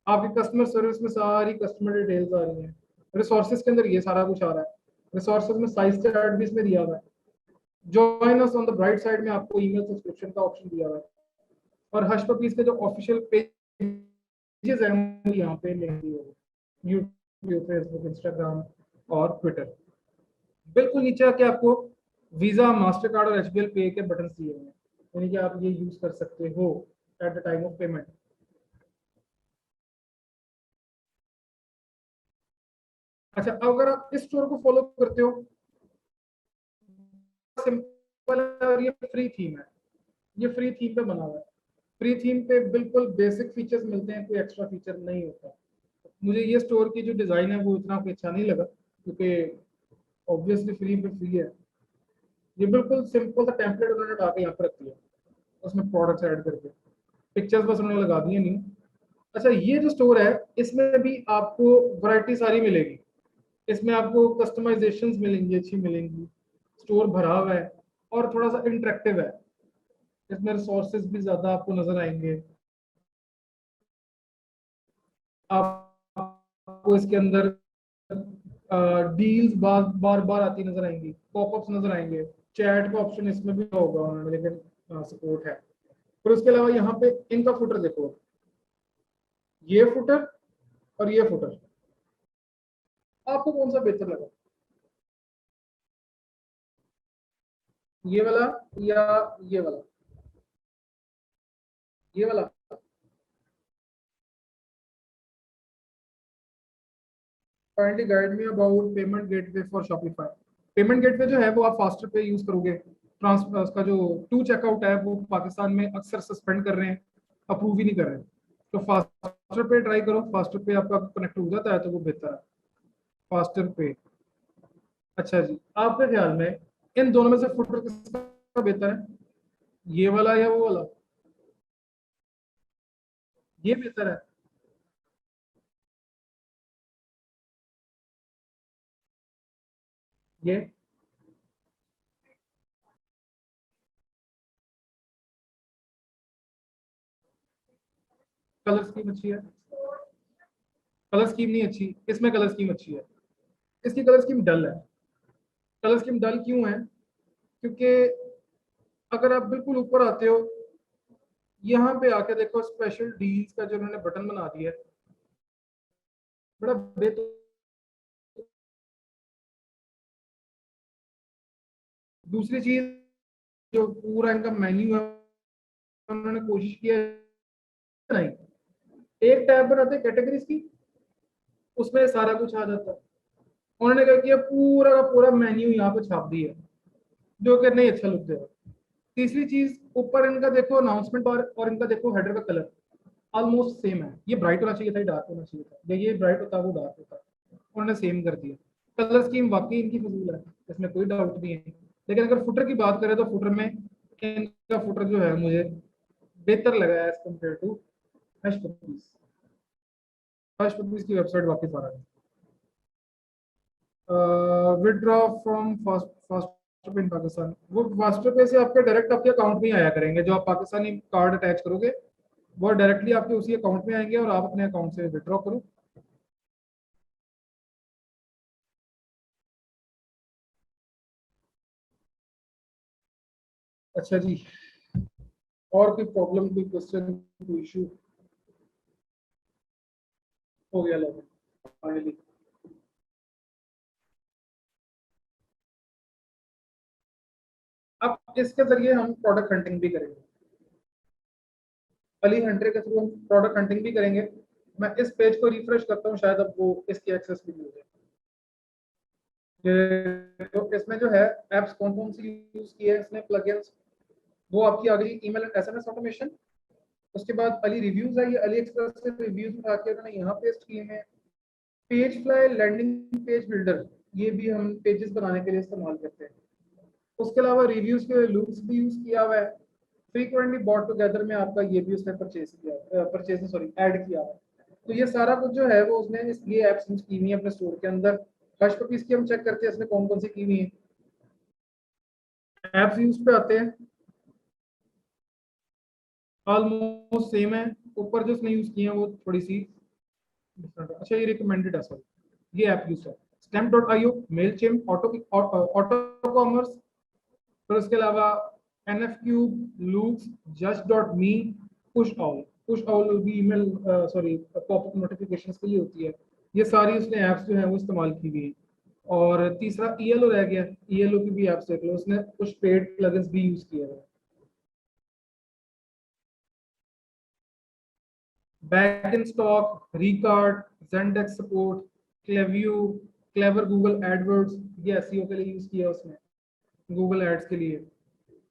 आपकी कस्टमर सर्विस में सारी कस्टमर डिटेल्स आ रही हैं, रिसोर्सेज के अंदर ये सारा कुछ आ रहा है, रिसोर्सेज में साइज चार्ट भी इसमें दिया हुआ है, join us on the bright side में आपको ईमेल सब्सक्रिप्शन का ऑप्शन दिया हुआ है, और हश पपीज के जो ऑफिशियल पेजेस हैं वो यहाँ पे लिंक दिए हुए हैं, यूट्यूब, फेसबुक, इंस्टाग्राम और ट्विटर। बिल्कुल नीचे आके आपको वीजा, मास्टर कार्ड और एचबीएल पे के बटन दिए हुए हैं, यानी कि आप ये यूज कर सकते हो at the time of payment. अच्छा, अगर आप इस स्टोर को फॉलो करते हो, सिंपल है, और ये फ्री थीम है। ये फ्री थीम पे बना हुआ है। फ्री थीम पे बिल्कुल बेसिक फीचर्स मिलते हैं, कोई एक्स्ट्रा फीचर नहीं होता। मुझे ये स्टोर की जो डिजाइन है वो इतना कोई अच्छा नहीं लगा, क्योंकि ऑब्वियसली फ्री पे फ्री है। ये बिल्कुल सिंपल सा टेम्पलेट उन्होंने डाल के यहाँ पर रख दिया, उसमें प्रोडक्ट्स ऐड करके पिक्चर्स बस उन्होंने लगा दी है नहीं। अच्छा, ये जो स्टोर है, इसमें भी आपको वैरायटी सारी मिलेगी। इसमें आपको कस्टमाइजेशंस मिलेंगी, अच्छी मिलेंगी। स्टोर भरा हुआ है और थोड़ा सा इंटरेक्टिव है। इसमें रिसोर्सेज भी ज्यादा आपको नजर आएंगे। आपको इसके अंदर डील्स बार बार बार आती नजर आएंगी, पॉपअप्स नजर आएंगे। चैट का ऑप्शन इसमें भी होगा उन्होंने, लेकिन सपोर्ट है। फिर उसके अलावा यहाँ पे इनका फुटर देखो, ये फुटर और ये फुटर, आपको कौन सा बेहतर लगा? ये वाला या ये वाला? ये वाला। Kindly guide me about payment gateway for Shopify. Payment gateway जो है वो आप फास्टर पे यूज करोगे। ट्रांसफर उसका जो टू चेकआउट है वो पाकिस्तान में अक्सर सस्पेंड कर रहे हैं, अप्रूव ही नहीं कर रहे हैं। तो फास्टर पे ट्राई करो, फास्टर पे आपका कनेक्ट हो जाता है तो वो बेहतर है। फास्टर पे। अच्छा जी, आपके ख्याल में इन दोनों में से फुटर किसका बेहतर है? ये वाला या वो वाला? ये बेहतर है। ये कलर स्कीम अच्छी है? कलर स्कीम नहीं अच्छी, इसमें कलर स्कीम अच्छी है। इसकी कलर स्कीम डल है। कलर स्कीम डल क्यों है? क्योंकि अगर आप बिल्कुल ऊपर आते हो, यहाँ पे आके देखो स्पेशल डील्स का जो उन्होंने बटन बना दिया है, बड़ा बेहतर। दूसरी चीज, जो पूरा इनका मेन्यू है, उन्होंने कोशिश किया है, नहीं, एक टैब बनाते कैटेगरीज की, उसमें सारा कुछ आ जाता है। उन्होंने क्या किया, पूरा का पूरा मेन्यू यहाँ पे छाप दिया, जो कि नहीं अच्छा लुक देगा। तीसरी चीज, ऊपर इनका देखो अनाउंसमेंट और इनका देखो हेडर का कलर ऑलमोस्ट सेम है। ये ब्राइट होना चाहिए था, डार्क होना चाहिए था, या ये ब्राइट होता वो डार्क होता। उन्होंने सेम कर दिया। कलर स्कीम वाकई इनकी फजूल है, इसमें कोई डाउट नहीं है। लेकिन अगर फुटर की बात करें तो फुटर में इनका फुटर जो है मुझे बेहतर लगा है as compare to Hush Puppies. Hush Puppies की वेबसाइट वाकई सारा है। विड्रॉ फ्रॉम फास्ट फास्ट पे इन पाकिस्तान, वो फास्टर पे से आपके डायरेक्ट आपके अकाउंट में ही आया करेंगे। जो आप पाकिस्तानी कार्ड अटैच करोगे वो डायरेक्टली आपके उसी अकाउंट में आएंगे और आप अपने अकाउंट से विड्रॉ करो। अच्छा जी, और कोई प्रॉब्लम, कोई क्वेश्चन, कोई इशू? हो गया लॉगिन फाइनली। अब इसके जरिए हम प्रोडक्ट हंटिंग भी करेंगे, अली हंटर के थ्रू हम प्रोडक्ट हंटिंग भी करेंगे। मैं इस पेज को रिफ्रेश करता हूँ, शायद अब वो इसकी एक्सेस भी मिल जाए। तो इसमें जो है एप्स कौन कौन सी यूज की है इसने, प्लगइन्स, वो आपकी आ गई ईमेल एंड एसएमएस ऑटोमेशन। उसके बाद अली रिव्यूज है, ये अली एक्सप्रेस से रिव्यूज उठा के उन्होंने यहाँ पेस्ट किए हैं। PageFly landing page builder, ये भी हम पेजेस बनाने के लिए इस्तेमाल करते हैं। उसके अलावा रिव्यूज के लूप्स भी यूज किया हुआ है। फ्रीक्वेंटली बॉट टुगेदर में आपका ये भी उसने परचेज सॉरी ऐड किया हुआ है। तो ये सारा कुछ जो है वो उसने ये एप्स यूज की हुई है अपने स्टोर के अंदर। हश पपीस की हम चेक करते हैं इसने कौन कौन सी की हुई है। एप्स यूज पे आते हैं, ऑलमोस्ट सेम है। ऊपर जो उसने यूज की है वो थोड़ी सी डिफरेंट है। अच्छा, ये रिकमेंडेड है, सॉरी, ये ऐप यूज है stamp.io, मेलचिम्प, ऑटो कॉमर्स, फिर उसके अलावा एनएफ क्यूब, लूक्स, जस्ट.मी, पुश ऑल भी ईमेल सॉरी पॉपअप नोटिफिकेशंस के लिए होती है। ये सारी उसने ऐप्स जो है वो इस्तेमाल की हुई है। और तीसरा ईएलओ रह गया, ईएलओ की भी ऐप्स देख लो, उसने कुछ पेड प्लगइन्स भी यूज किए हैं। Back in stock, record, Zendesk support, Klaviyo, clever, Google AdWords, ये एसईओ के लिए यूज किया उसने, गूगल एड्स के लिए।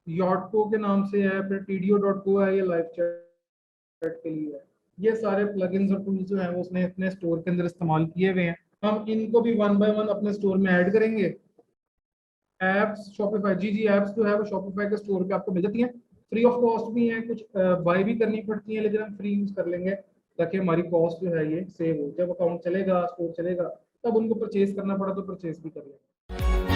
यॉटको के नाम से है, फिर टीडीओ.को है, ये लाइव चैट के लिए है। ये सारे प्लगइन्स और टूल्स जो हैं वो उसने अपने स्टोर के अंदर इस्तेमाल किए हुए हैं। हम इनको भी वन बाय वन अपने स्टोर में ऐड करेंगे। एप्स शॉपिफाई, जी एप्स जो है वो शॉपिफाई के स्टोर पे आपको मिल जाती हैं, फ्री ऑफ कॉस्ट भी हैं, कुछ बाय भी करनी पड़ती हैं, लेकिन हम फ्री यूज कर लेंगे ताकि हमारी कॉस्ट जो है ये सेव हो। जब अकाउंट चलेगा, स्टोर चलेगा, तब उनको परचेज करना पड़ा तो परचेज भी कर लेंगे।